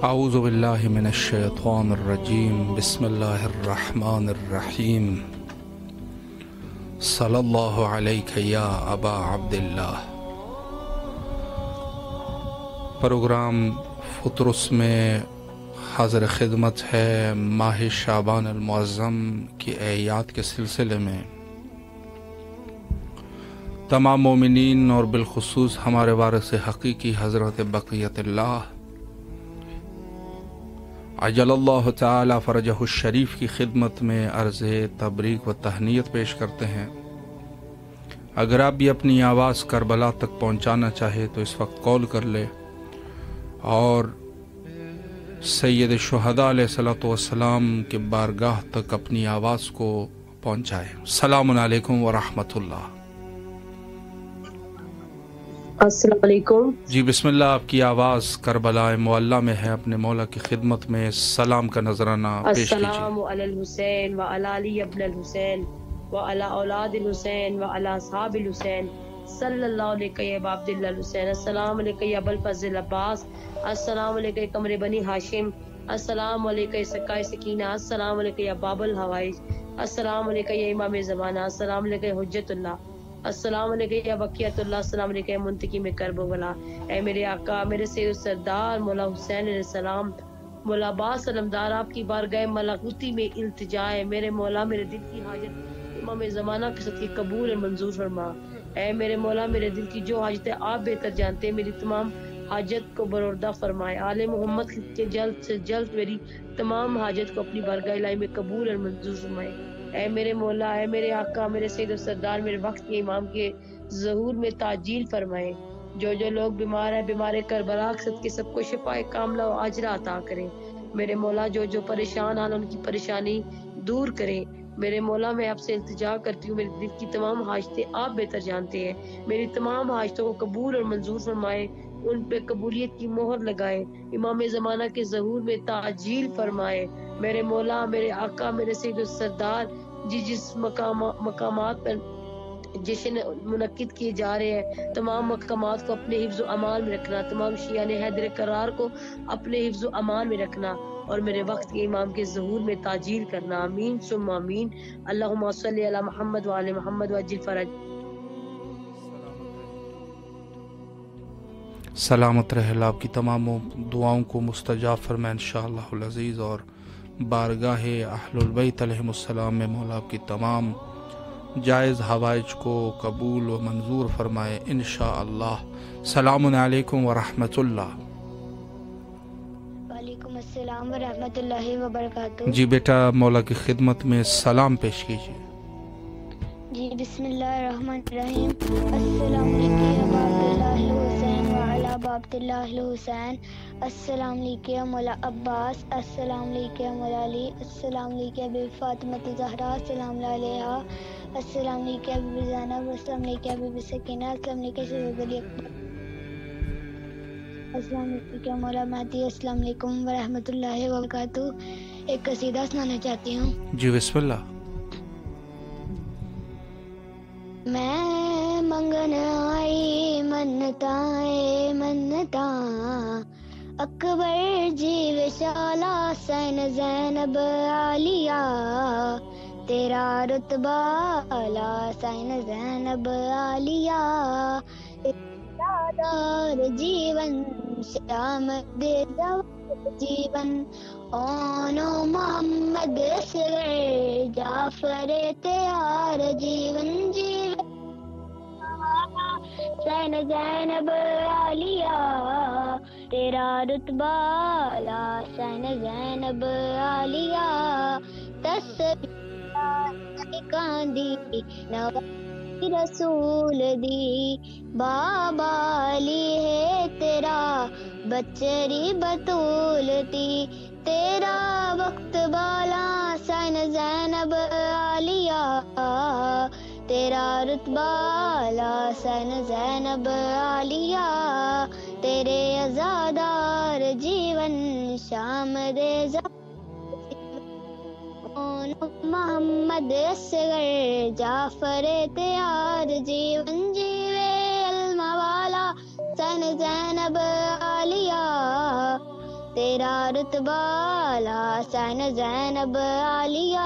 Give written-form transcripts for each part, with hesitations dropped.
اعوذ باللہ من الشیطان الرجیم بسم اللہ الرحمن الرحیم صلی اللہ علیہ یا ابا عبداللہ۔ پروگرام فطرس میں حاضر خدمت ہے ماہ شعبان المعظم کی اعیاد کے سلسلے میں۔ تمام مومنین اور بالخصوص ہمارے وارث حقیقی حضرت بقیت اللہ عجل اللہ تعالی فرجہ الشریف کی خدمت میں عرض تبریک و تہنیت پیش کرتے ہیں۔ اگر آپ بھی اپنی آواز کربلا تک پہنچانا چاہے تو اس وقت کال کر لے اور سید شہداء علیہ الصلوۃ والسلام کے بارگاہ تک اپنی آواز کو پہنچائے۔ السلام علیکم ورحمۃ اللہ۔ السلام علیکم۔ جی بسم اللہ، آپ کی آواز کربلا معلیٰ میں ہے، اپنے مولا کی خدمت میں سلام کا نذرانہ پیش کیجیے۔ السلام علی الحسین وعلی علی ابن الحسین وعلی اولاد الحسین وعلی اصحاب الحسین صلی اللہ علیہ یا ابا عبداللہ الحسین۔ السلام علیکم یا ابو الفضل عباس، السلام علیکم قمر بنی ہاشم، السلام علیکم سکائے سکینہ، السلام علیکم یا باب الحوائج، السلام علیکم یا امام زمانہ، السلام علیکم حجت اللہ، السلام علیکم یا بقیت اللہ، السلام علیکم یا منتقم کربلا۔ اے میرے آقا، میرے سید السردار مولا حسین علیہ السلام، مولا عباس علمدار، آپ کی بارگاہ ملکوتی میں التجا ہے۔ میرے مولا، میرے دل کی حاجت امام زمانہ کے صدقے قبول اور منظور فرما۔ اے میرے مولا، میرے دل کی جو حاجت ہے آپ بہتر جانتے ہیں، میری تمام حاجت کو بروردہ فرمائے۔ آل محمد کے جلد سے جلد میری تمام حاجت کو اپنی بارگاہ الہی میں قبول اور منظور فرمائے۔ اے میرے مولا، اے میرے آقا، میرے سید و سردار، میرے وقت کے امام کے ظہور میں تعجیل فرمائے۔ جو لوگ بیمار ہیں، بیمار کربلا کے صدقے سب کو شفائے کاملہ و عاجلہ عطا کریں۔ میرے مولا، جو پریشان ہیں ان کی پریشانی دور کریں۔ میرے مولا، میں آپ سے التجا کرتی ہوں، میرے دل کی تمام حاجتیں آپ بہتر جانتے ہیں، میری تمام حاجتوں کو قبول اور منظور فرمائے، ان پہ قبولیت کی مہر لگائے، امام زمانہ کے ظہور میں تعجیل فرمائے۔ میرے مولا، میرے آقا، میرے سید السردار، جس مقامات پر جشن منعقد کیے جا رہے ہیں، تمام مقامات کو اپنے حفظ و امان میں رکھنا، تمام شیعان حیدر کرار کو اپنے حفظ و امان میں رکھنا اور میرے وقت کے امام کے ظہور میں تعجیل کرنا۔ آمین ثم آمین۔ اللہم صلی علی محمد وعلی محمد وعجل فرج۔ سلامت رہے اللہ، آپ کی تمام دعاؤں کو مستجاب فرمائے انشاءاللہ العزیز، اور بارگاہ اہل البیت علیہم السلام میں مولا آپ کی تمام جائز حوائج کو قبول و منظور فرمائے انشاءاللہ۔ السلام علیکم ورحمۃ اللہ۔ وعلیکم السلام ورحمۃ اللہ وبرکاتہ۔ جی بیٹا، مولا کی خدمت میں سلام پیش کیجیے۔ جی بسم اللہ الرحمن الرحیم۔ السلام علیکم یا ابا عبداللہ الحسین وعلی ابا عبداللہ الحسین، السلام علیکم یا مولا عباس، السلام علیکم یا مولا علی، السلام علیکم یا بی فاطمہ زہرا سلام اللہ علیہا، السلام علیکم یا بی زینب، السلام علیکم یا بی سکینہ، السلام علیکم سید علی اکبر، السلام علیکم یا مولا مہدی، السلام علیکم ورحمۃ اللہ وبرکاتہ۔ ایک قصیدہ سنانا چاہتی ہوں۔ جی بسم اللہ۔ میں منگن آئی منتائیں منتاں، اکبر جی وشالہ حسین زینب عالیہ، تیرا رتبہ اعلیٰ حسین زینب عالیہ، دار جیون شام دے جیون، اونو محمد اصغر جعفر تیار جیون جیون، حسین زینب عالیہ، تیرا رتبہ اعلیٰ حسین زینب عالیہ، تصویر کاندی نواز رسول دی، بابا علی ہے تیرا بچری بطول تی، تیرا وقت بالا حسین زینب عالیہ، تیرا رتبہ اعلیٰ حسین زینب عالیہ، تیرے عزادار جیون شام دے محمد اصغر جعفر تیار جیون جیوے، علم والا حسین زینب عالیہ، تیرا رتبہ اعلیٰ حسین زینب عالیہ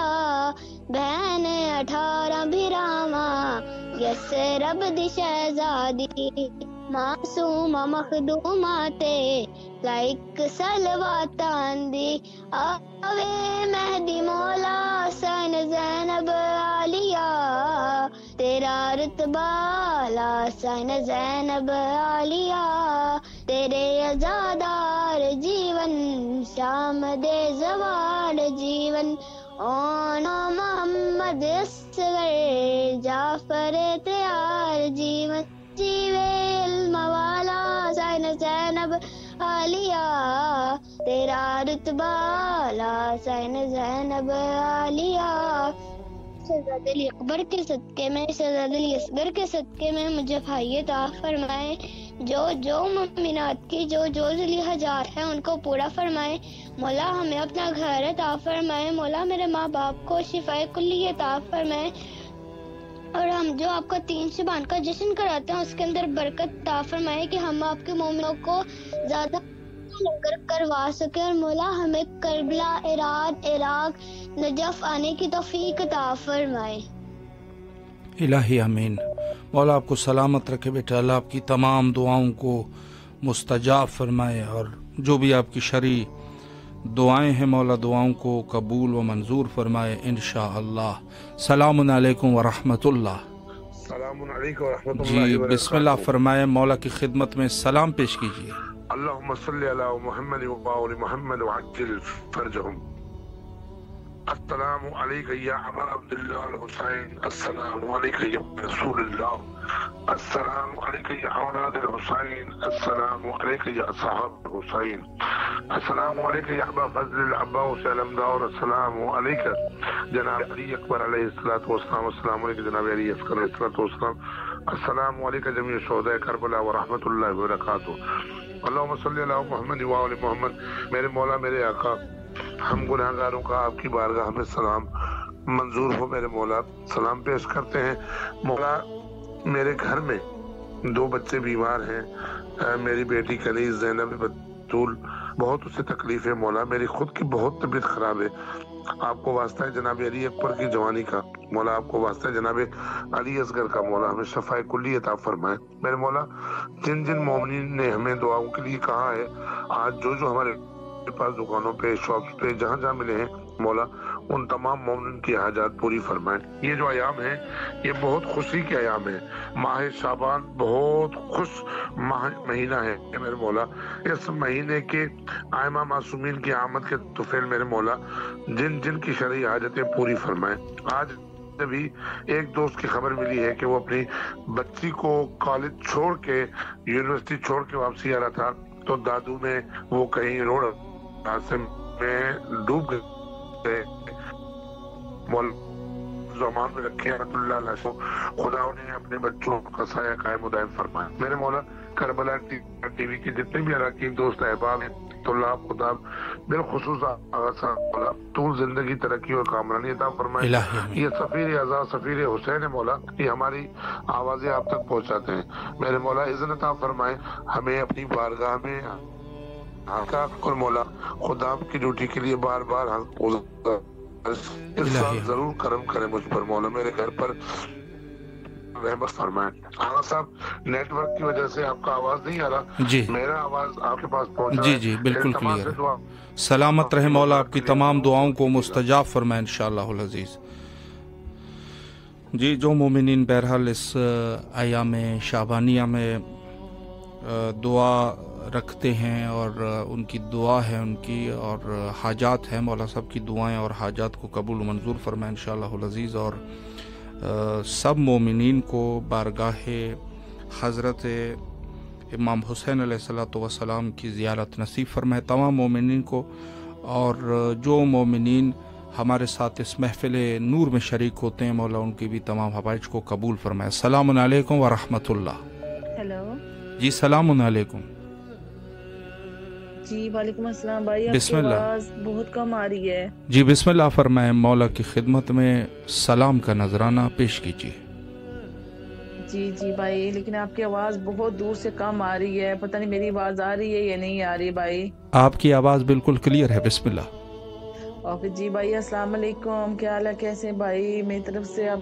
بہن 18 بھراواں یس رب دی شہزادی معصومہ مخدومہ تے لائک سلواتاں دی آوے مہدی مولا حسین زینب عالیہ تیرا رتبہ اعلیٰ حسین زینب عالیہ تیرے ازادار جیون شام دے زوال جیون اونو محمد اصغر جعفر تیار جیون جیوے علم والا حسین زینب عالیہ تیرا رتبہ اعلیٰ حسین زینب عالیہ شہزاد علی اکبر کے صدقے میں شہزاد علی اصغر کے صدقے میں مجھے بھائی عطا فرمائے جو مومنات کی جو ذلی حاجات ہیں ان کو پورا فرمائے مولا ہمیں اپنا گھر عطا فرمائے مولا میرے ماں باپ کو شفائے کلی عطا فرمائے اور ہم جو آپ کا 3 شبان کا جشن کراتے ہیں اس کے اندر برکت عطا فرمائے کہ ہم آپ کے مومنوں کو زیادہ لنگر کروا سکے اور مولا ہمیں کربلا عراق نجف آنے کی توفیق عطا فرمائے الہی آمین۔ مولا آپ کو سلامت رکھے بیٹا، اللہ آپ کی تمام دعاؤں کو مستجاب فرمائے اور جو بھی آپ کی شرعی دعائیں ہیں مولا دعاؤں کو قبول و منظور فرمائے انشاءاللہ۔ سلام علیکم ورحمۃ اللہ۔ السلام علیکم ورحمۃ اللہ جی وبرکاتہ۔ بسم اللہ فرمائے، مولا کی خدمت میں سلام پیش کیجیے۔ اللہم صلی علی محمد وآل محمد وعجل فرجہم۔ السلام علیکم یا ابا عبداللہ الحسین، السلام علیکم یا رسول اللہ، السلام علیکم یا اولاد الحسین، السلام علیکم یا اصحاب الحسین، السلام علیکم یا ابا فضل العباس علمدار، السلام علیکم جناب علی اکبر علیہ الصلوۃ والسلام، السلام علیکم جناب علی اصغر علیہ الصلوۃ والسلام، السلام علیکم جمیع شہداء کربلا ورحمۃ اللہ وبرکاتہ۔ اللہم صلی علی محمد وآل محمد۔ میرے مولا میرے آقا، ہم گناہگاروں کا آپ کی بارگاہ میں سلام منظور ہو میرے مولا، سلام پیش کرتے ہیں۔ مولا میرے گھر میں 2 بچے بیمار ہیں، میری بیٹی کنیز زینب بطول بہت اسے تکلیف ہے مولا، میری خود کی بہت طبیعت خراب ہے، آپ کو واسطہ ہے جناب علی اکبر کی جوانی کا مولا، آپ کو واسطہ ہے جناب علی اصغر کا مولا، ہمیں شفائے کلی عطا فرمائے میرے مولا۔ جن مومنین نے ہمیں دعاؤں کے لیے کہا ہے، آج جو ہمارے پاس دکانوں پہ شاپس پہ جہاں ملے ہیں مولا، ان تمام مومنین کی حاجات پوری فرمائیں۔ یہ جو ایام ہیں یہ بہت خوشی کے ایام ہیں، ماہ شعبان بہت خوش مہینہ ہے میرے مولا، اس مہینے کے آئمہ معصومین کی آمد کے طفیل میرے مولا جن کی شرعی حاجتیں پوری فرمائیں۔ آج بھی ایک دوست کی خبر ملی ہے کہ وہ اپنی بچی کو کالج چھوڑ کے یونیورسٹی چھوڑ کے واپسی آ رہا تھا تو دادو میں وہ کہیں روڈ حادثے میں ڈوب گئے، زمان میں رکھے رحمۃ اللہ علیہ کو، خدا انہیں اپنے بچوں کا سایہ قائم و دائم فرمائے میرے مولا۔ کربلا ٹی وی کے جتنے بھی اراکین دوست احباب ہیں تو اللہ خدا بالخصوص آغا صاحب طول زندگی ترقی اور کامرانی عطا فرمائے۔ یہ سفیر اعزاز سفیر حسین مولا، یہ ہماری آوازیں آپ تک پہنچاتے ہیں میرے مولا، اذن عطا فرمائے ہمیں اپنی بارگاہ میں اور مولا خدا کی ڈیوٹی کے لیے بار بار اس سال ضرور کرم کرے مجھ پر مولا، میرے گھر پر رحمت فرمائے۔ آغا صاحب نیٹ ورک کی وجہ سے آپ کا آواز نہیں آ رہا، جی میرا آواز آپ کے پاس پہنچا جی جی بالکل کلیئر ہے۔ سلامت رہے مولا، آپ کی تمام دعاؤں کو مستجاب فرمائے انشاءاللہ العزیز۔ جی جو مومنین بہرحال اس ایام شعبانیہ میں دعا رکھتے ہیں اور ان کی دعا ہے ان کی اور حاجات ہیں، مولا صاحب کی دعائیں اور حاجات کو قبول و منظور فرمائے انشاءاللہ العزیز، اور سب مومنین کو بارگاہ حضرت امام حسین علیہ الصلوۃ والسلام کی زیارت نصیب فرمائے تمام مومنین کو، اور جو مومنین ہمارے ساتھ اس محفل نور میں شریک ہوتے ہیں مولا ان کی بھی تمام حوائج کو قبول فرمائے۔ السلام علیکم ورحمۃ اللہ۔ ہیلو جی سلام علیکم۔ جی وعلیکم السلام بھائی، بسم آپ کی اللہ۔ آواز بہت کم آ رہی ہے۔ جی بسم اللہ فرمائیں، مولا کی خدمت میں سلام کا نذرانہ پیش کیجیے۔ جی بھائی، لیکن آپ کی آواز بہت دور سے کم آ رہی ہے، پتہ نہیں میری آواز آ رہی ہے یا نہیں آ رہی بھائی؟ آپ کی آواز بالکل کلیئر ہے، بسم اللہ۔ اوکے جی بھائی، السلام علیکم، کیا حال ہے، کیسے ہیں بھائی؟ میری طرف سے آپ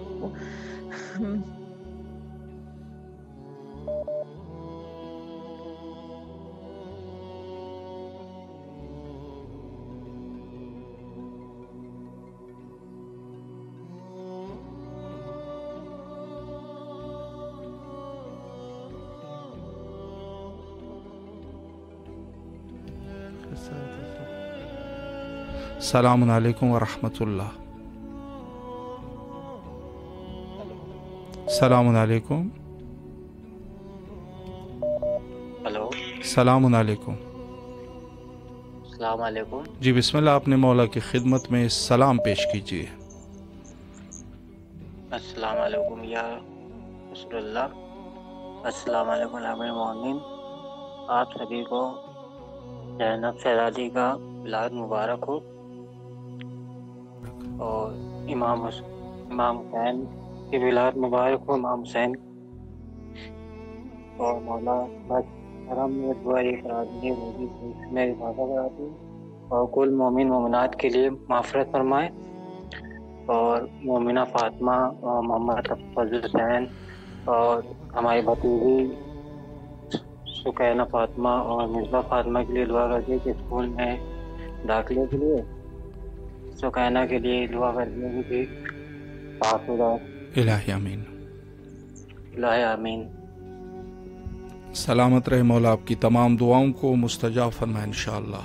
السلام علیکم ورحمۃ اللہ۔ السلام علیکم۔ ہلو، السلام علیکم۔ السلام علیکم۔ جی بسم اللہ، اپنے مولا کی خدمت میں سلام پیش کیجیے۔ السلام علیکم یا رسول اللہ، السلام علیکم امیر المومنین۔ آپ سبھی کو زینب شہزادی کا ولادت مبارک ہو، اور امام حسین کی ولادت مبارک ہو، امام حسین۔ اور مولا بس کرم میں دعا یہ کرا دیجیے میں اضافہ کرا دوں، اور کل مومن مومنات کے لیے مغفرت فرمائے، اور مومنہ فاطمہ اور محمد فضل حسین اور ہماری بھتیجی سکینہ فاطمہ اور مصباح فاطمہ کے لیے دعا کر دیے کہ اسکول میں داخلے کے لیے سکینہ کے لیے دعا کر دیے کہ الہی آمین۔ الہی آمین۔ سلامت رہے مولا، آپ کی تمام دعاؤں کو مستجاب فرمائے انشاءاللہ۔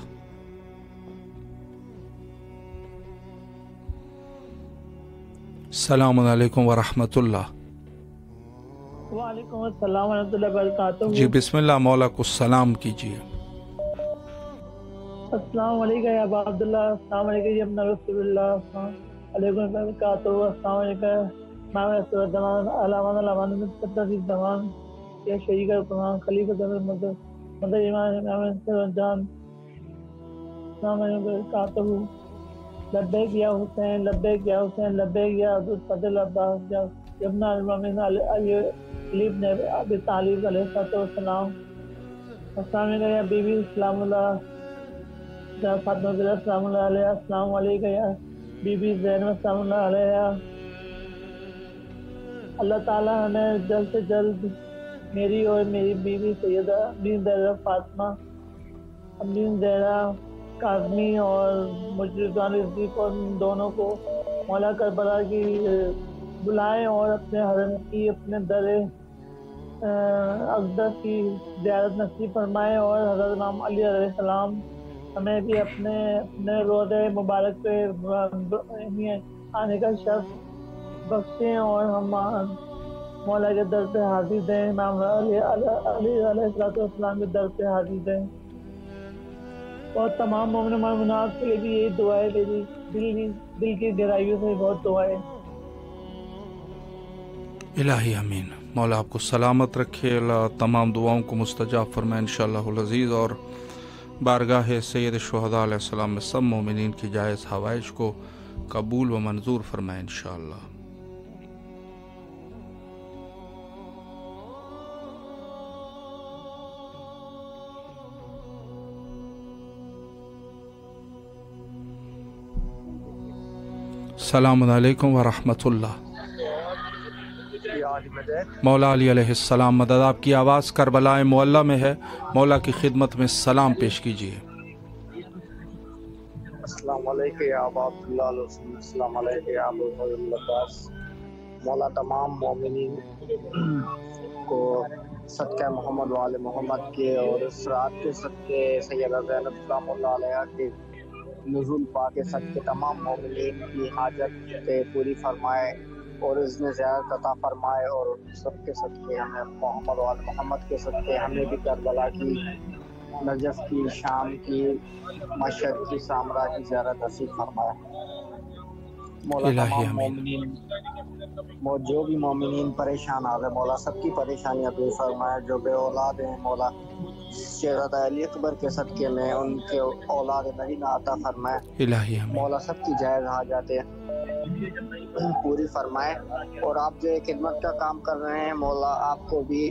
السلام علیکم ورحمۃ اللہ۔ وعلیکم السلام ورحمۃ اللہ وبرکاتہ۔ جی بسم اللہ، مولا کو سلام کیجیے۔ السلام علیکم یا ابا عبداللہ، السلام علیکم یا ابن رسول اللہ، السلام علیکم وبرکاتہ، السلام علیکم امام رسول الزمان علامان علامان متقدس زمان یا شریک القرآن خلیفۃ مدد امام جان، السلام علیکم وبرکاتہ۔ لبیک یا حسین، لبیک یا حسین، لبیک یا عبدالفضل عباس یا ابن المؤمن علی ابن ابی طالب علیہ السلام۔ السلام علیکم یا بی بی سلام اللہ فاطمہ زہرا سلام اللہ علیہ، السلام علیکم یا بی بی زینب سلام اللہ علیہ۔ اللہ تعالیٰ ہمیں جلد سے جلد میری اور میری بیوی سیدہ امین زہرا فاطمہ، امین زہرا کاظمی اور مجرد رزق اور دونوں کو مولا کربلا کی بلائیں اور اپنے حرم کی، اپنے در اقدس کی زیارت نصیب فرمائیں، اور حضرت امام علی علیہ السلام ہمیں بھی اپنے روضہ مبارک پہ آنے کا شرف بخشیں، اور ہم مولا کے در پہ حاضر دیں، امام علی علیہ السلام کے در پہ حاضر دیں۔ اور تمام مومن مومنات کے لیے بھی یہی دعا ہے، میری دل کی گہرائیوں سے بہت دعا ہے۔ الہی آمین۔ مولا آپ کو سلامت رکھے، اللہ تمام دعاؤں کو مستجاب فرمائے انشاءاللہ العزیز، اور بارگاہ سید الشہداء علیہ السلام میں سب مومنین کی جائز حوائج کو قبول و منظور فرمائے انشاءاللہ۔ السلام علیکم ورحمۃ اللہ۔ مولا علی علیہ السلام مدد، آپ کی آواز کربلا معلیٰ میں ہے، مولا کی خدمت میں سلام پیش کیجیے۔ السلام علیکم یا ابا عبداللہ، السلام علیکم یا ابو فضل عباس۔ مولا تمام مومنین کو صدقہ محمد و آل محمد کے اور اس رات کے صدقے سیدہ زینب سلام اللہ علیہ کے نزول پا کے صدقے تمام مومنین کی حاجت پوری فرمائے، اور اذن زیارت عطا فرمائے، اور سب کے صدقے ہمیں محمد و آل محمد کے صدقے ہمیں بھی کربلا کی، نجف کی، شام کی، مشہد کی، سامرا کی زیارت نصیب فرمائے۔ مولا تمام مومنین جو بھی مومنین پریشان آ گئے، مولا سب کی پریشانیاں دور فرمائے، جو بے اولاد ہیں مولا شہزادہ علی اکبر کے صدقے میں ان کے اولاد نگینہ عطا فرمائے، مولا سب کی جائز حاجات پوری فرمائے، اور آپ جو خدمت کا کام کر رہے ہیں مولا آپ کو بھی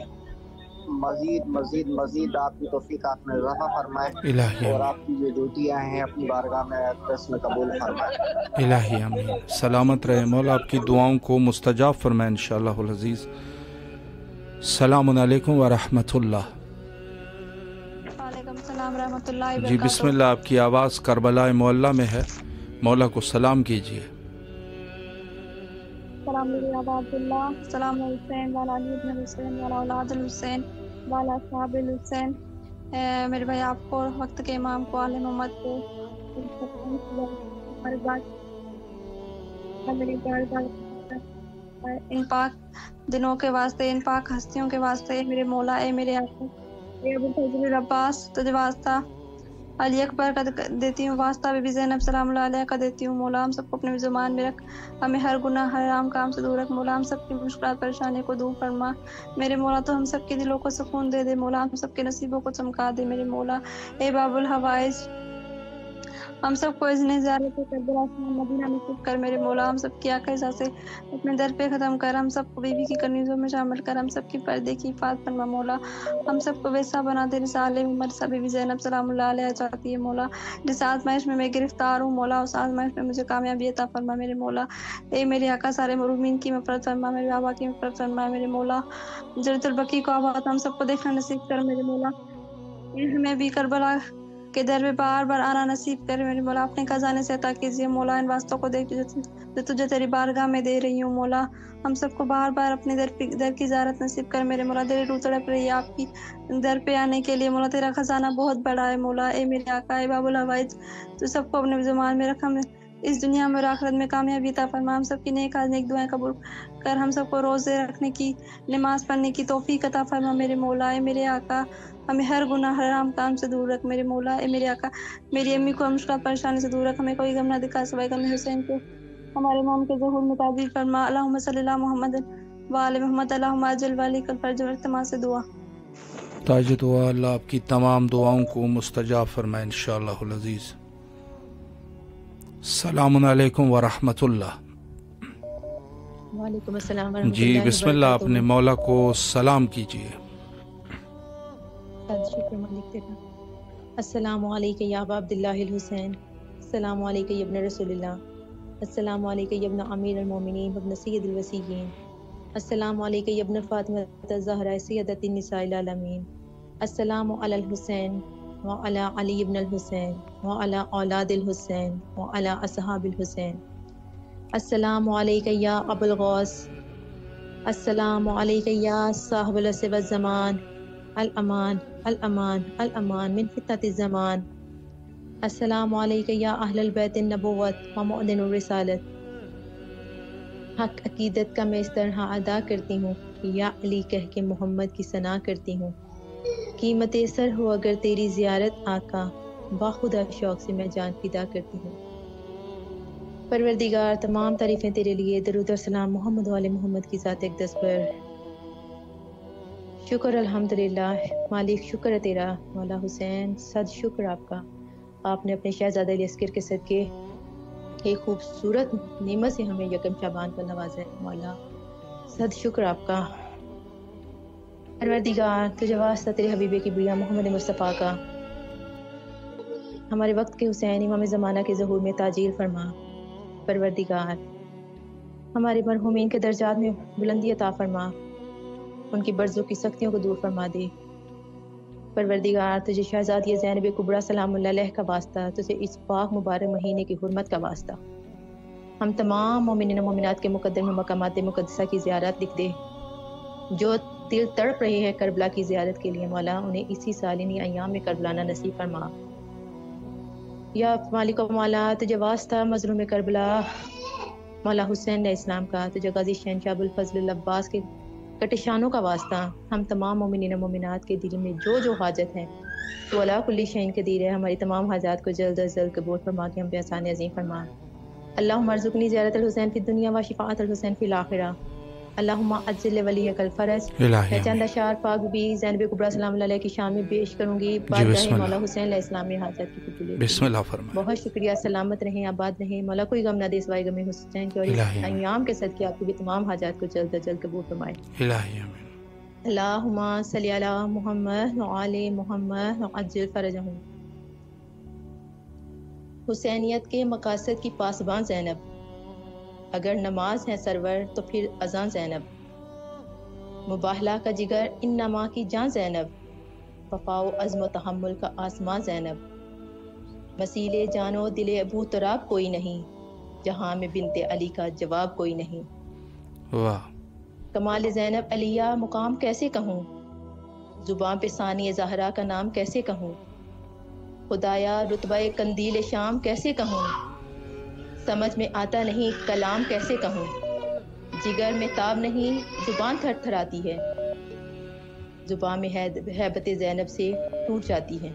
مزید مزید مزید آپ کی توفیقات میں اضافہ فرمائے، الہی اور آمین، آپ کی جو ڈیوٹیاں ہیں اپنی بارگاہ میں اقدس میں قبول فرمائے۔ الہی آمین۔ سلامت رہے مولا، آپ کی دعاؤں کو مستجاب فرمائے انشاءاللہ العزیز۔ السلام علیکم ورحمۃ اللہ۔ وعلیکم السلام ورحمۃ اللہ جی وبرکاتہ۔ بسم اللہ، آپ کی آواز کربلا معلیٰ میں ہے، مولا کو سلام کیجیے۔ السلام علیکم ابا عبداللہ، السلام علیکم والا علی ابن الحسین والا اولاد الحسین والا صحاب الحسین۔ میرے بھائی آپ کو، وقت کے امام کو، آل محمد کو، ان پاک دنوں کے واسطے، ان پاک ہستیوں کے واسطے، میرے مولا، اے میرے آقا، اے ابو الفضل العباس، تجھے واسطہ علی اکبر کا دیتی ہوں، واسطہ بی بی زینب سلام اللہ علیہ کا دیتی ہوں۔ مولا ہم سب کو اپنے زبان میں رکھ، ہمیں ہر گناہ ہر حرام کام سے دور رکھ۔ مولا ہم سب کی مشکلات پریشانی کو دور فرما میرے مولا، تو ہم سب کے دلوں کو سکون دے دے مولا، ہم سب کے نصیبوں کو چمکا دے میرے مولا، اے باب الحوائج، ہم سب کو اذن زیارت کربلا مدینہ نصیب کر میرے مولا، ہم سب کی آنکھیں سے اپنے در پہ ختم کر، ہم سب کو بیوی کی کنیزوں میں شامل کر، ہم سب کی پردے کی حفاظت فرما مولا، ہم سب کو ویسا بنا دے جیسا عالم مرثا بی بی زینب سلام اللہ علیہ چاہتی ہے مولا۔ جس آزمائش میں گرفتار ہوں مولا، اس آزمائش میں مجھے کامیابی عطا فرما میرے مولا، اے میرے آقا، سارے مرومین کی مغفرت فرما، میرے بابا کی مغفرت فرما میرے مولا، جنت البقیع کو آباد ہم سب کو دیکھنا نصیب کر میرے مولا، ہمیں بھی کربلا کے در پہ بار بار آنا نصیب کر میرے مولا، اپنے خزانے سے عطا کیجیے مولا، ان واسطوں کو دیکھ جو تجھے تیری بارگاہ میں دے رہی ہوں مولا، ہم سب کو بار بار اپنے در کی زیارت نصیب کر میرے مولا، دل روح تڑپ رہی ہے آپ کی در پہ آنے کے لیے مولا، تیرا خزانہ بہت بڑا ہے مولا، اے میرے آقا، اے باب الحوائج، تو سب کو اپنے زمان میں رکھ، ہم اس دنیا میں اور آخرت میں کامیابی عطا فرما، ہم سب کی نیک دعائیں قبول کر، ہم سب کو روزے رکھنے کی، نماز پڑھنے کی توفیق عطا فرما میرے مولا، اے میرے آقا، ہمیں ہر گناہ حرام کام سے دور رکھ میرے مولا، اے میرے آقا، میری امی کو مشکل پریشانی سے دور رکھ، ہمیں کوئی غم نہ دکھا سوائے غم حسین کو، ہمارے امام کے ظہور میں تعبیر فرما، اللہم صلی اللہ محمد وآل محمد، اللہم عجل والی کل فرج ورتما سے دعا۔ تاج دعا، اللہ آپ کی تمام دعاؤں کو مستجاب فرمائے انشاءاللہ العزیز۔ السلام علیکم ورحمۃ اللہ۔ وعلیکم السلام ورحمۃ جی اللہ بسم اللہ، اپنے مولا کو سلام کیجیے۔ شکر مالک تیرا۔ السلام علیکم یا ابا عبداللہ الحسین، السلام علیکم یا ابن رسول اللہ، السلام علیکم یا ابن امیر المومنین ابن سید الوصیین، السلام علیکم یا ابن فاطمہ الزہرا سیدۃ النساء العالمین، السلام علی الحسین وعلی علی ابن الحسین وعلی اولاد الحسین وعلی اصحاب الحسین، السلام علیکم یا ابو الغوث، السلام علیکم یا صاحب العصر والزمان، الامان الامان الامان من فتنة الزمان، السلام علیکم یا اہل البیت النبوت و مؤذن الرسالت۔ حق عقیدت کا میں اس طرح ادا کرتی ہوں کہ یا علی کہہ کے محمد کی ثنا کرتی ہوں، قیمت سر ہو اگر تیری زیارت آقا، باخدا شوق سے میں جان فدا کرتی ہوں۔ پروردگار تمام تعریفیں تیرے لیے، درود و سلام محمد و آل محمد کی ذات اقدس پر۔ شکر الحمدللہ مالک، شکر ہے تیرا مولا حسین، صد شکر آپ کا، آپ نے اپنے شہزادہ علی اصغر کے صدقے ایک خوبصورت نعمت سے ہمیں یکم شعبان پر نوازا ہے مولا، صد شکر آپ کا۔ پروردگار تجھے واسطہ تیرے حبیب کی بڑیا محمد مصطفیٰ کا، ہمارے وقت کے حسین امام زمانہ کے ظہور میں تاجیل فرما۔ پروردگار ہمارے مرحومین کے درجات میں بلندی عطا فرما، ان کی برزوں کی سختیوں کو دور فرما دے۔ پروردگار تجھے شہزادی زینب کبریٰ سلام اللہ علیہ کا واسطہ، تجھے اس پاک مبارک مہینے کی حرمت کا واسطہ، ہم تمام مومنین و مومنات کے مقدم مقامات مقدسہ کی زیارت لکھ دے، جو دل تڑپ رہے ہیں کربلا کی زیارت کے لیے مولا، انہیں اسی سال انہی ایام میں کربلانا نصیب فرما۔ یا مالک و مولا تجھے واسطہ مظلوم کربلا مولا حسین علیہ السلام کا، تجھے غازی شہنشاہ ابو الفضل العباس کے کٹشانوں کا واسطہ، ہم تمام مومنین و مومنات کے دل میں جو حاجت ہے تو علا کلی شیء قدیر ہے، ہماری تمام حاجات کو جلد از جلد قبول فرما کے ہم پہ آسانی عظیم فرما۔ اللہم ارزقنی زیارت الحسین فی الدنیا و شفاعت الحسین فی الآخرہ۔ اللہم عجل ولیک الفرج۔ الہی میں چند اشعار پاک بھی زینب کبریٰ سلام اللہ علیہ کی شان میں پیش کروں گی، بسم بارگاہ اللہ۔ مولا حسین علیہ السلام میں حاجت کی قبولیت کے بسم لیے۔ اللہ فرمائیں۔ بہت شکریہ، سلامت رہیں، آباد رہیں، مولا کوئی غم نہ دے سوائے غم حسین کے، اور اس الہی آمین۔ ایام کے صدقے آپ کی بھی تمام حاجات کو جلد از جلد قبول فرمائے۔ الہی آمین۔ اللہم صلی علی محمد وعلی محمد وعجل فرجہم۔ حسینیت کے مقاصد کی پاسبان زینب، اگر نماز ہے سرور تو پھر اذان زینب، مباہلہ کا جگر انما کی جان زینب، وفا و عزم و تحمل کا آسمان زینب، مسیل جان و دل ابو تراب کوئی نہیں، جہاں میں بنت علی کا جواب کوئی نہیں۔ واہ۔ کمال زینب علیہ مقام کیسے کہوں، زباں پہ ثانی زہرا کا نام کیسے کہوں، خدایا رتبہ قندیل شام کیسے کہوں، سمجھ میں آتا نہیں کلام کیسے کہوں، جگر میں تاب نہیں زبان تھر تھراتی ہے، زبان میں ہیبت زینب سے ٹوٹ جاتی ہے۔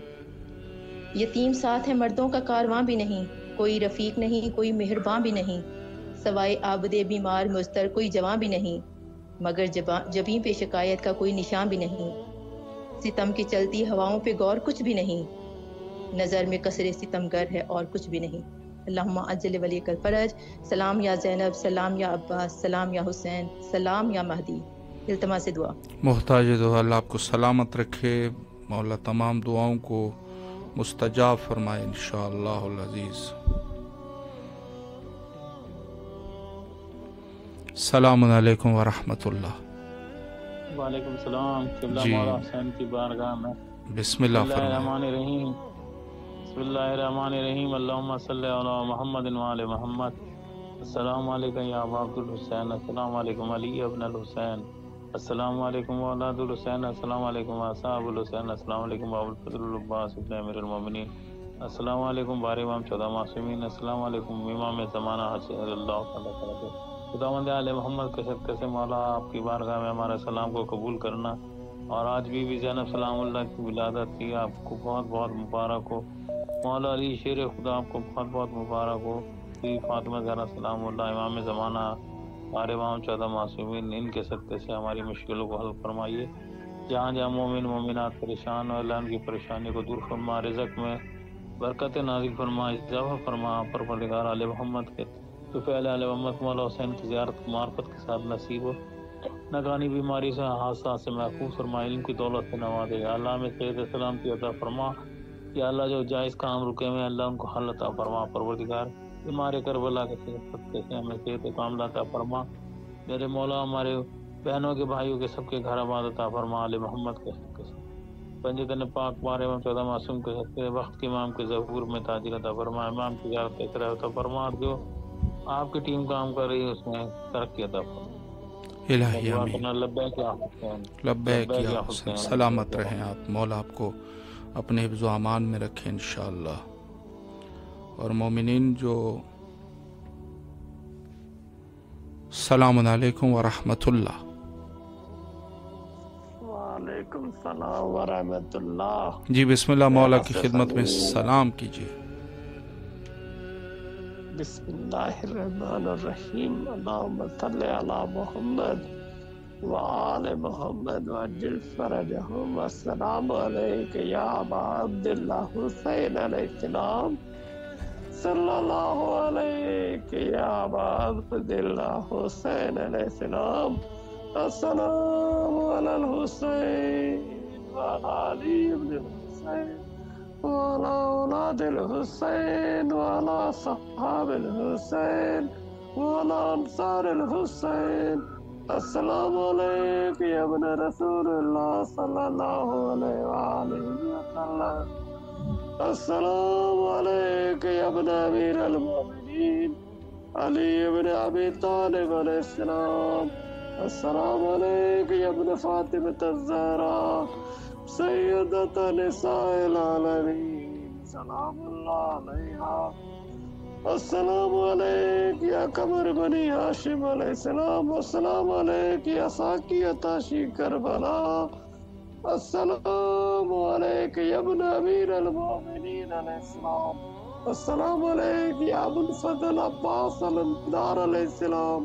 یتیم ساتھ ہے مردوں کا کارواں بھی نہیں، کوئی رفیق نہیں کوئی مہرباں بھی نہیں، سوائے عابد بیمار مضطر کوئی جواں بھی نہیں، مگر جبیں پہ شکایت کا کوئی نشان بھی نہیں، ستم کی چلتی ہواؤں پہ غور کچھ بھی نہیں، نظر میں کثر ستمگر ہے اور کچھ بھی نہیں۔ اللہم عجل ولیک الفرج۔ سلام یا زینب، سلام یا عباس، سلام یا حسین، سلام یا مہدی۔ التماس دعا۔ محتاج دعا اللہ آپ کو سلامت رکھے، مولا تمام دعاؤں کو مستجاب فرمائے انشاءاللہ العزیز۔ السلام علیکم ورحمۃ اللہ۔ وعلیکم السلام۔ قبلہ جی مولا حسین کی بارگاہ میں بسم اللہ بسم اللہ فرمائیں۔ الرحمن الرحیم، بسم اللہ الرحمن الرحیم، اللہم صلی علی محمد وعلی محمد۔ السلام علیکم یا ابا عبد الحسین، السلام علیکم علی ابن الحسین، السلام علیکم اولاد الحسین، السلام علیکم اصحاب الحسین، السلام علیکم ابو الفضل العباس ابن امیر المومنین، السلام علیکم بار امام 14 معصومین، السلام علیکم امام زمانہ حسین اللہ تعالیٰ عنہ۔ خداوند آل محمد کے صدقے سے مولا آپ کی بارگاہ میں ہمارے سلام کو قبول کرنا، اور آج بھی زینب سلام اللہ کی ولادت تھی، آپ کو بہت بہت مبارک ہو۔ مولا علی شیر خدا آپ کو بہت بہت مبارک ہو۔ فاطمہ زہرا سلام اللہ، امام زمانہ، بار امام 14 معصومین، ان کے صدقے سے ہماری مشکلوں کو حل فرمائیے۔ جہاں جہاں مومن مومنات پریشان ہو اللہ ان کی پریشانی کو دور فرما، رزق میں برکت نازل فرما، اضافہ فرما، پروردگار آل محمد کے تو فعل آل محمد مولا حسین کی زیارت معرفت کے ساتھ نصیب ہو، نگرانی بیماری سے حادثات سے محفوظ فرما، علم کی دولت سے نوازے، اللہ میں صحت سلامتی عطا فرما، یا اللہ جو جائز کام رکے ہوئے اللہ ان کو حل عطا فرما، پروردگار بیمار کربلا کے صدقے سے ہمیں صحت کاملہ عطا فرما، میرے مولا ہمارے بہنوں کے بھائیوں کے سب کے گھر آباد عطا فرما، آل محمد کے صدقے سے پنجتن پاک بار امام 14 معصوم کے صدقے سے وقت کے امام کے ظہور میں تاجر عطا فرما، امام کی زیارت کا اقرار عطا فرما، جو آپ کی ٹیم کام کر رہی ہے اس میں ترقی عطا فرما۔ الہی آمین۔ لبیک یا حسین، لبیک یا حسین، سلامت رہیں آپ، مولا آپ کو اپنے حفظ و امان میں رکھیں انشاءاللہ۔ اور مومنین جو السلام علیکم ورحمۃ اللہ۔ وعلیکم السلام ورحمۃ اللہ۔ جی بسم اللہ، مولا کی خدمت میں سلام کیجیے۔ بسم اللہ الرحمن الرحیم، اللہم صلی علی محمد وآل محمد وعجل فرجہم، السلام علیک یا ابا عبداللہ حسین علیہ السلام، صلی اللہ علیک یا ابا عبداللہ حسین علیہ السلام، السلام علی الحسین وعلی علی ابن الحسین وعلی اولاد الحسین وعلی صحاب الحسین وعلی انصار الحسین، السلام علیک یا ابن رسول اللہ صلی اللہ علیہ وآلہ وسلم، السلام علیک یا ابن امیر المومنین علی ابن ابی طالب علیہ السلام، السلام علیک یا ابن فاطمہ الزہرا سیدۃ نساء العالمین سلام اللہ علیہا، السلام علیک یا قمر بنی ہاشم علیہ السلام، السلام علیک یا ساقی تاشی کربلا، السلام علیک یا ابن امیر المومنین علیہ السلام، السلام علیک یا ابو الفضل عباس علمدار علیہ السلام،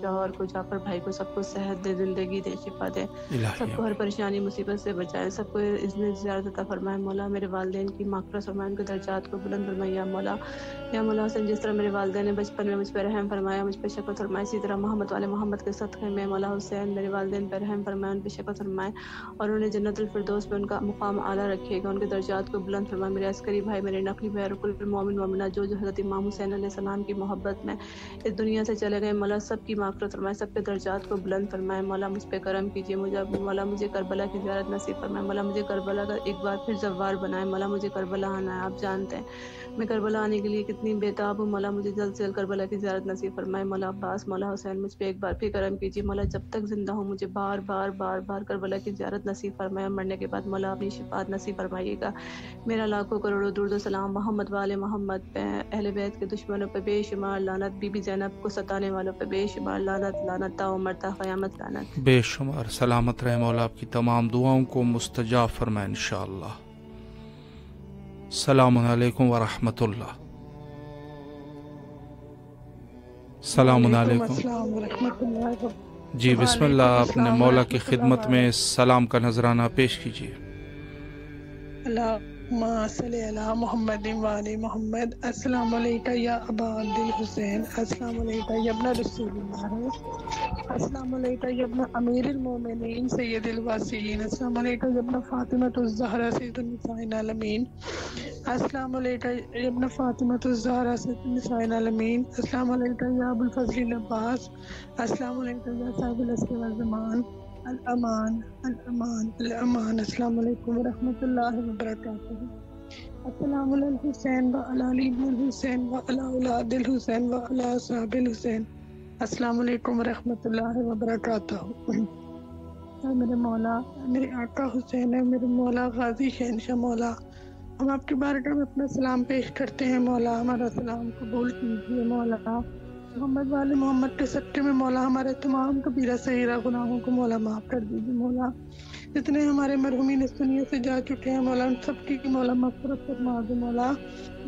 شوہر کو، جعفر بھائی کو، سب کو صحت دے، زندگی دے، شفا دے، سب کو ہر پریشانی مصیبت سے بچائے، سب کو اذن زیارت عطا فرمائے مولا، میرے والدین کی مغفرت فرمائے، ان کے درجات کو بلند فرمائے یا مولا، یا مولا حسین جس طرح میرے والدین نے بچپن میں مجھ پہ رحم فرمایا، مجھ پہ شفقت فرمائے، اسی طرح محمد والے محمد کے صدقے میں مولا حسین میرے والدین پہ رحم فرمائے، ان پہ شفقت فرمائے اور انہیں جنت الفردوس میں ان کا مقام اعلیٰ رکھے گا، ان کے درجات کو بلند فرمائے، میرے عسکری بھائی، میرے نقلی بھائی اور کل مومن مومنات جو حضرت امام حسین علیہ السلام کی محبت میں اس دنیا سے چلے گئے مولا، سب کی مغفرت فرمائے، سب کے درجات کو بلند فرمائے مولا، مجھ پہ کرم کیجیے، مولا مجھے کربلا کی زیارت نصیب فرمائے مولا، مجھے کربلا کا ایک بار پھر زوار بنائے مولا، مجھے کربلا آنا ہے، آپ جانتے ہیں میں کربلا آنے کے لیے کتنی بےتاب ہوں مولا، مجھے جلد سے جلد کربلا کی زیارت نصیب فرمائے مولا عباس، مولا حسین مجھ پہ ایک بار پھر کرم کیجیے مولا، جب تک زندہ ہوں مجھے بار بار بار بار کربلا کی زیارت نصیب فرمائے، مرنے کے بعد مولا اپنی شفاعت نصیب فرمائیے گا، میرا لاکھوں کروڑوں درود و سلام محمد والے محمد پہ، اہل بیت کے دشمنوں پہ بے شمار لعنت، بی بی زینب کو ستانے والوں پہ بے شمار لعنت، لعنت تا عمر تا قیامت لعنت، بے شمار سلامت رہے مولا، آپ کی تمام دعاؤں کو مستجاب فرمائے انشاءاللہ۔ السلام علیکم ورحمۃ اللہ۔ السلام علیکم۔ السلام ورحمۃ اللہ۔ جی بسم اللہ، اپنے مولا کی خدمت میں سلام کا نذرانہ پیش کیجیے۔ اللہم صلی علی محمد وعلی محمد۔ السلام علیکم یا ابا عبد الحسین، السلام علیکم یا ابن رسول اللہ، السلام علیکم یا ابن امیر المومنین سید الواسیین، السلام علیکم یا ابن فاطمۃ الزہرا سید النساء العالمین، السلام علیکم یا ابن فاطمۃ الزہرا سید النساء العالمین، السلام علیکم یا ابو الفضل العباس، السلام علیکم یا صاحب العصر والزمان، الامان الامان الامان، السلام علیکم ورحمۃ اللہ وبرکاتہ۔ السلام علی الحسین وعلی علی ابن الحسین وعلی اولاد الحسین وعلی اصحاب الحسین، السلام علیکم ورحمۃ اللہ وبرکاتہ۔ اے میرے مولا، میرے آقا حسین ہے، میرے مولا غازی شہنشاہ مولا، ہم آپ کی بارگاہ میں اپنا سلام پیش کرتے ہیں مولا، ہمارا سلام قبول کیجیے مولا، محمد والے محمد کے صدقے میں مولا ہمارے تمام کبیرہ صغیرہ گناہوں کو مولا معاف کر دیجیے مولا، جتنے ہمارے مرحومین اس دنیا سے جا چکے ہیں مولا ان سب کی مولا مغفرت فرما دے مولا،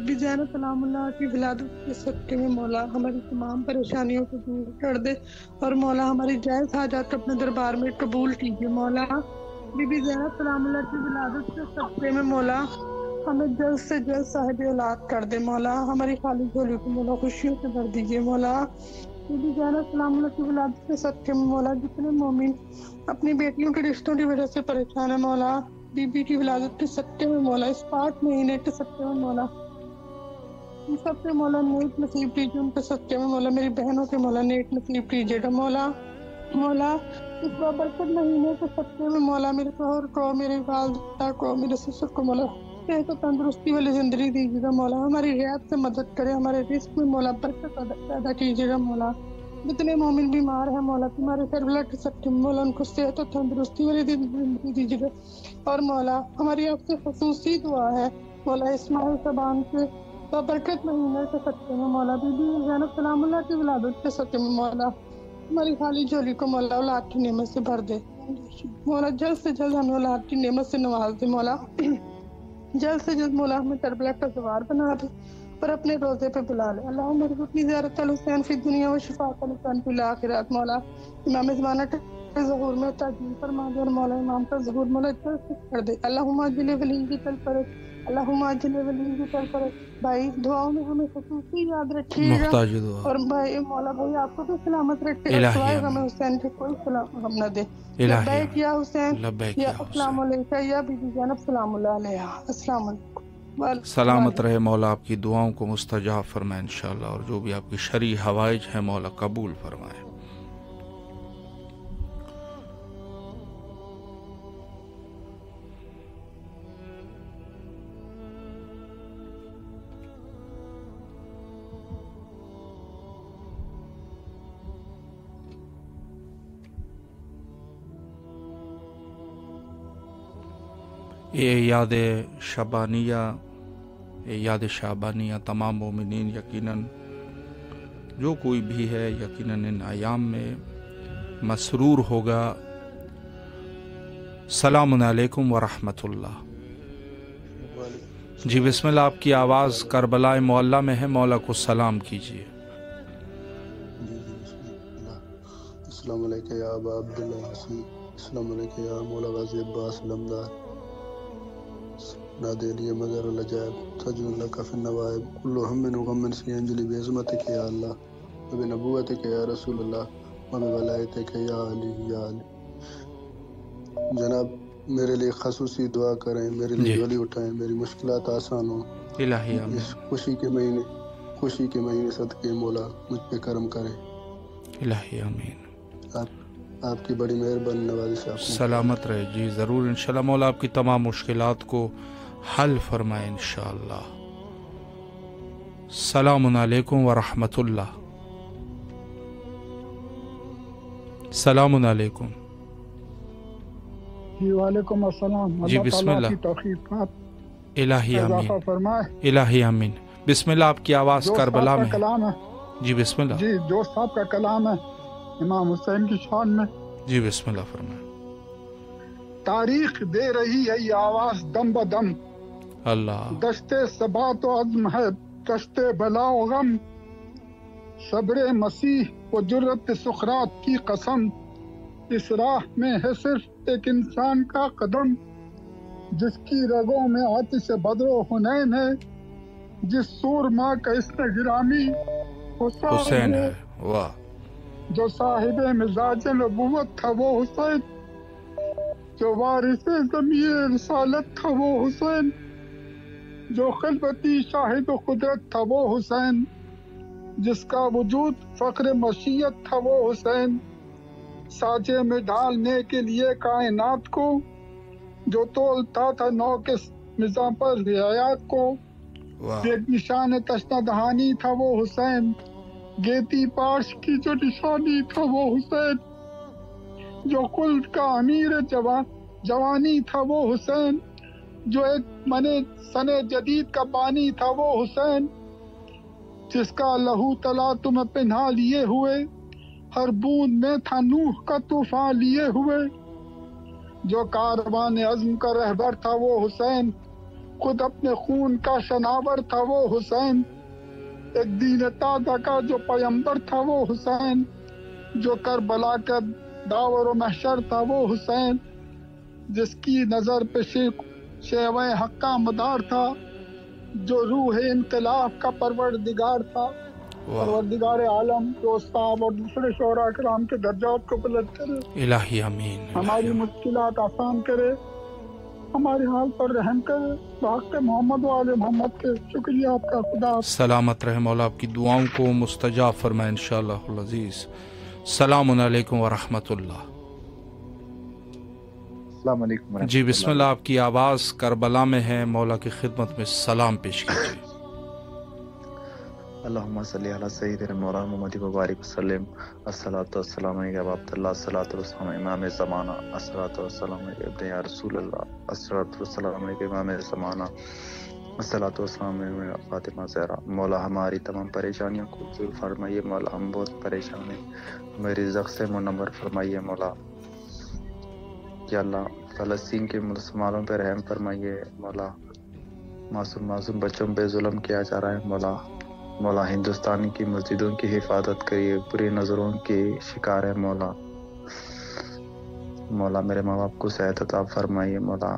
بی زینب سلام اللہ کی ولادت کے صدقے میں مولا ہماری تمام پریشانیوں کو دور کر دے اور مولا ہماری جائز حاجات اپنے دربار میں قبول کیجیے مولا، بی زینب سلام اللہ کی ولادت کے صدقے میں مولا ہمیں جلد سے جلد صاحب اولاد کر دے مولا، ہماری خالی جھولی کو مولا خوشیوں سے بھر دیجیے مولا، بی زینب سلام اللہ کی ولادت کے صدقے میں مولا جتنے مومن اپنی بیٹیوں کے رشتوں کی وجہ سے پریشان ہے مولا، بی بی کی ولادت کے صدقے میں مولا، اس 5 مہینے کے صدقے میں مولا ان سب کے مولا نیک نصیب کیجیے، ان کے صدقے میں مولا میری بہنوں کے مولا نیک نصیب کیجیے گا مولا، اس بابرکت مہینے کے صدقے میں مولا میرے شوہر کو، میری والدہ کو، میرے سسر کو مولا صحت و تندرستی والی زندگی دیجیے گا مولا، ہماری رعایت سے مدد کرے، ہمارے رزق میں مولا برکت پیدا کیجیے گا مولا، جتنے مومن بیمار ہیں مولا تمہارے کربلا کے صدقے میں مولا ان کو صحت و تندرستی والی زندگی دیجیے گا، اور مولا ہماری آپ سے خصوصی دعا ہے مولا اس ماہ شعبان کے بابرکت مہینے کے صدقے میں مولا بی بی زینب سلام اللہ کی ولادت کے صدقے میں مولا ہماری خالی جھولی کو مولا اولاد کی نعمت سے بھر دے مولا، جلد سے جلد ہمیں اولاد کی نعمت سے نواز دے مولا، جلد سے جلد مولا ہمیں کربلا کا زوار بنا دے اور اپنے روزے پہ بلا لے، اللہ میرے اپنی زیارت الحسین فی دنیا و شفاعت الحسین فی الآخرات مولا، امام زمانہ کے ظہور میں تعجیل فرما دے اور مولا امام کا ظہور مولا جلد سے کر دے، اللہم اجل ولی کی تلفرج، اللہم اجل ولی کی تلفرج، بھائی دعاؤں میں ہمیں خصوصی یاد رکھیے گا اور بھائی مولا بھائی آپ کو بھی سلامت رکھے، سوائے غم حسین کے کوئی سلام ہم نہ دے، لبیک یا حسین یا السلام علیکم یا بی بی زینب سلام اللہ علیہ، السلام علیکم۔ سلامت رہے مولا، آپ کی دعاؤں کو مستجاب فرمائے انشاءاللہ، اور جو بھی آپ کی شرعی حوائج ہیں مولا قبول فرمائے۔ یہ یاد شعبانیہ تمام مومنین یقیناً جو کوئی بھی ہے یقیناً ان ایام میں مسرور ہوگا۔ السلام علیکم ورحمۃ اللہ۔ جی بسم اللہ، آپ کی آواز کربلا معلیٰ میں ہے، مولا کو سلام کیجیے۔ السلام علیکم یا ابا عبداللہ حسین، السلام علیکم یا مولا غازی عباس لمدار، نادیلی مدر العجائب تجو لک فی النوائب کل ہم وغم سینجلی بعظمتک یا اللہ وبنبوتک یا رسول اللہ وبولایتک یا علی یا علی۔ جناب میرے لیے خصوصی دعا کریں، میرے لیے گلی اٹھائیں، میری مشکلات آسان ہوں الہی آمین۔ اس خوشی کے مہینے صدقے مولا مجھ پہ کرم کریں الہی آمین۔ آپ کی بڑی مہربانی نوازش آپ سلامت رہے جی، ضرور انشاءاللہ مولا آپ کی تمام مشکلات کو حل فرمائے انشاءاللہ۔ السلام علیکم ورحمۃ اللہ۔ السلام علیکم جی وعلیکم السلام۔ جی بسم اللہ۔ کی توفیقات الہی آمین اضافہ فرمائے۔ الہی آمین۔ بسم اللہ، آپ کی آواز کربلا میں کلام ہے جی بسم اللہ۔ جی جو صاحب کا کلام ہے امام حسین کی شان میں، جی بسم اللہ فرمائے۔ تاریخ دے رہی ہے یہ آواز دم بدم، اللہ دشتے ثبات و عزم ہے کشتے بلا و غم، صبر مسیح و جرت سقراط کی قسم، اس راہ میں ہے صرف ایک انسان کا قدم، جس کی رگوں میں آتش بدر و حنین ہے، جس سورما کا اس نے گرامی حسین ہے۔ واہ۔ جو صاحب مزاج نبوت تھا وہ حسین، جو وارث ضمیر رسالت تھا وہ حسین، جو خلوتی شاہد و قدرت تھا وہ حسین، جس کا وجود فخر مشیت تھا وہ حسین، سانچے میں ڈھالنے کے لیے کائنات کو، جو تولتا تھا نو کے نظام پر حیات کو، ایک نشان تشنہ دہانی تھا وہ حسین، گیتی پارش کی جو نشانی تھا وہ حسین، جو خلد کا امیر جوانی تھا وہ حسین، جو ایک سن جدید کا بانی تھا وہ حسین، جس کا لہو تلا تمہیں پہنا لیے ہوئے، ہر بوند میں تھا نوح کا طوفان لیے ہوئے، جو کاروان عزم کا رہبر تھا وہ حسین، خود اپنے خون کا شناور تھا وہ حسین، ایک دین تازہ کا جو پیمبر تھا وہ حسین، جو کربلا کا داور و محشر تھا وہ حسین، جس کی نظر پہ شیوہ حق کا مدار تھا، جو روح انقلاب کا پروردگار تھا، پروردگار عالم، جو صاحب اور دوسرے شعراء کرام کے درجات کو بلند کرے، الہی آمین، ہماری مشکلات آسان کرے، ہمارے حال پر رحم کرے، بحق محمد و آل محمد کے شکریہ آپ کا خدا۔ سلامت رہے مولا، آپ کی دعاؤں کو مستجاب فرمائے انشاءاللہ العزیز۔ السلام علیکم ورحمۃ اللہ۔ السلام علیکم ورحمۃ جی بسم اللہ، آپ کی آواز کربلا میں ہے، مولا کی خدمت میں سلام پیش کیجیے۔ اللہم صلی علی سیدنا مولانا محمد وبارک وسلم، الصلاۃ والسلام علیک ابا عبداللہ، الصلاۃ والسلام امام زمانہ، الصلاۃ والسلام علیک ابن یا رسول اللہ، الصلاۃ والسلام علیک امام زمانہ، الصلاۃ والسلام علیک فاطمہ زہرا۔ مولا ہماری تمام پریشانیوں کو دور فرمائیے مولا، ہم بہت پریشان ہیں، میری رزق سے منور فرمائیے مولا۔ یا اللہ فلسطین کے مسلمانوں پہ رحم فرمائیے مولا، معصوم بچوں پہ ظلم کیا جا رہا ہے مولا، مولا ہندوستان کی مسجدوں کی حفاظت کریے، بری نظروں کی شکار ہے مولا، مولا میرے ماں باپ کو صحت عطا فرمائیے مولا،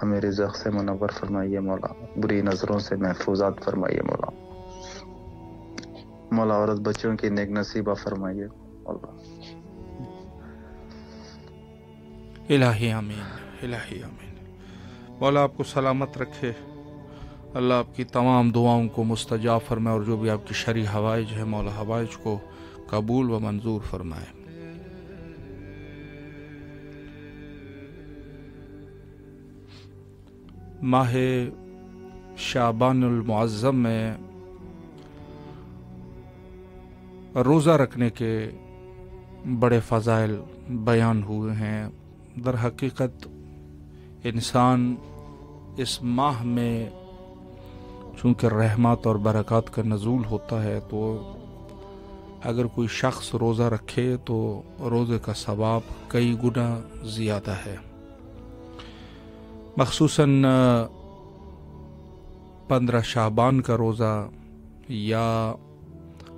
ہمیں رزق سے منور فرمائیے مولا، بری نظروں سے محفوظات فرمائیے مولا، مولا عورت بچوں کی نیک نصیبہ فرمائیے مولا۔ الہی آمین، الہی آمین۔ مولا آپ کو سلامت رکھے، اللہ آپ کی تمام دعاؤں کو مستجاب فرمائے، اور جو بھی آپ کی شرعی حوائج ہے مولا حوائج کو قبول و منظور فرمائے۔ ماہ شعبان المعظم میں روزہ رکھنے کے بڑے فضائل بیان ہوئے ہیں۔ در حقیقت انسان اس ماہ میں چونکہ رحمت اور برکات کا نزول ہوتا ہے، تو اگر کوئی شخص روزہ رکھے تو روزے کا ثواب کئی گنا زیادہ ہے۔ مخصوصاً 15 شعبان کا روزہ یا